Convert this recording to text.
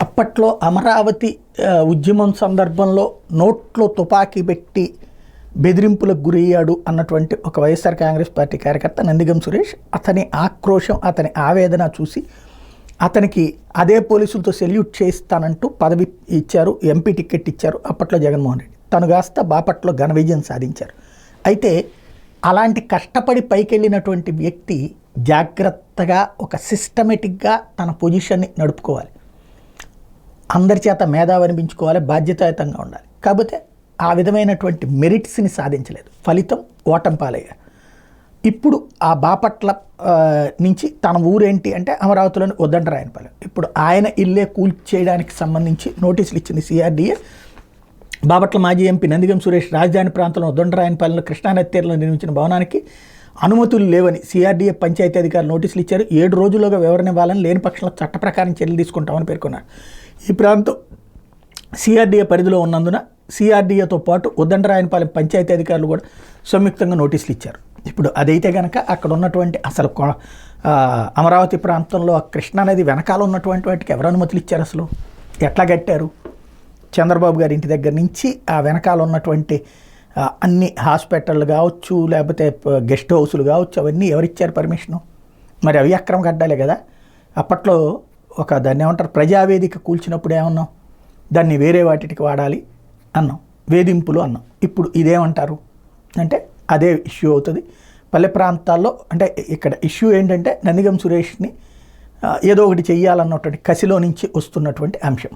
అప్పట్లో అమరావతి ఉద్యమం సందర్భంలో నోట్లో తుపాకీ పెట్టి బెదిరింపులకు గురయ్యాడు అన్నటువంటి ఒక వైఎస్ఆర్ కాంగ్రెస్ పార్టీ కార్యకర్త నందిగం సురేష్, అతని ఆక్రోశం, అతని ఆవేదన చూసి అతనికి అదే పోలీసులతో సెల్యూట్ చేయిస్తానంటూ పదవి ఇచ్చారు, ఎంపీ టికెట్ ఇచ్చారు అప్పట్లో జగన్మోహన్ రెడ్డి. తను కాస్త బాపట్లో ఘన విజయం సాధించారు. అయితే అలాంటి కష్టపడి పైకెళ్ళినటువంటి వ్యక్తి జాగ్రత్తగా ఒక సిస్టమేటిక్గా తన పొజిషన్ని నడుపుకోవాలి, అందరి చేత మేధావి అనిపించుకోవాలి, బాధ్యతాయుతంగా ఉండాలి. కాకపోతే ఆ విధమైనటువంటి మెరిట్స్ని సాధించలేదు, ఫలితం ఓటమి పాలయ్యారు. ఇప్పుడు ఆ బాపట్ల నుంచి తన ఊరేంటి అంటే అమరావతిలోని ఉద్దండరాయనపాలెం. ఇప్పుడు ఆయన ఇల్లే కూల్చేయడానికి సంబంధించి నోటీసులు ఇచ్చింది సిఆర్డీఏ. బాపట్ల మాజీ ఎంపీ నందిగం సురేష్ రాజధాని ప్రాంతంలో ఉద్దండరాయనపాలెంలో కృష్ణానది తీరంలో నిర్మించిన భవనానికి అనుమతులు లేవని సిఆర్డీఏ పంచాయతీ అధికారులు నోటీసులు ఇచ్చారు. 7 రోజుల్లోగా వివరణ ఇవ్వాలని, లేని పక్షంలో చట్ట ప్రకారం చర్యలు తీసుకుంటామని పేర్కొన్నారు. ఈ ప్రాంతం సిఆర్డీఏ పరిధిలో ఉన్నందున సిఆర్డీఏతో పాటు ఉద్దండరాయనపాలెం పంచాయతీ అధికారులు కూడా సంయుక్తంగా నోటీసులు ఇచ్చారు. ఇప్పుడు అదైతే కనుక అక్కడ ఉన్నటువంటి అసలు అమరావతి ప్రాంతంలో కృష్ణానది వెనకాల ఉన్నటువంటి వాటికి ఎవరు అనుమతులు ఇచ్చారు, అసలు ఎట్లా కట్టారు? చంద్రబాబు గారి ఇంటి దగ్గర నుంచి ఆ వెనకాల ఉన్నటువంటి అన్ని హాస్పిటళ్ళు కావచ్చు, లేకపోతే గెస్ట్ హౌస్లు కావచ్చు, అవన్నీ ఎవరిచ్చారు పర్మిషను? మరి అవి అక్రమ కట్టాలే కదా. అప్పట్లో దాన్ని ఏమంటారు, ప్రజావేదిక కూల్చినప్పుడు ఏమన్నాం, దాన్ని వేరే వాటికి వాడాలి అన్నాం, వేధింపులు అన్నాం. ఇప్పుడు ఇదేమంటారు అంటే అదే ఇష్యూ అవుతుంది పల్లె ప్రాంతాల్లో. అంటే ఇక్కడ ఇష్యూ ఏంటంటే నందిగం సురేష్ని ఏదో ఒకటి చెయ్యాలన్నటువంటి కసిలో నుంచి వస్తున్నటువంటి అంశం.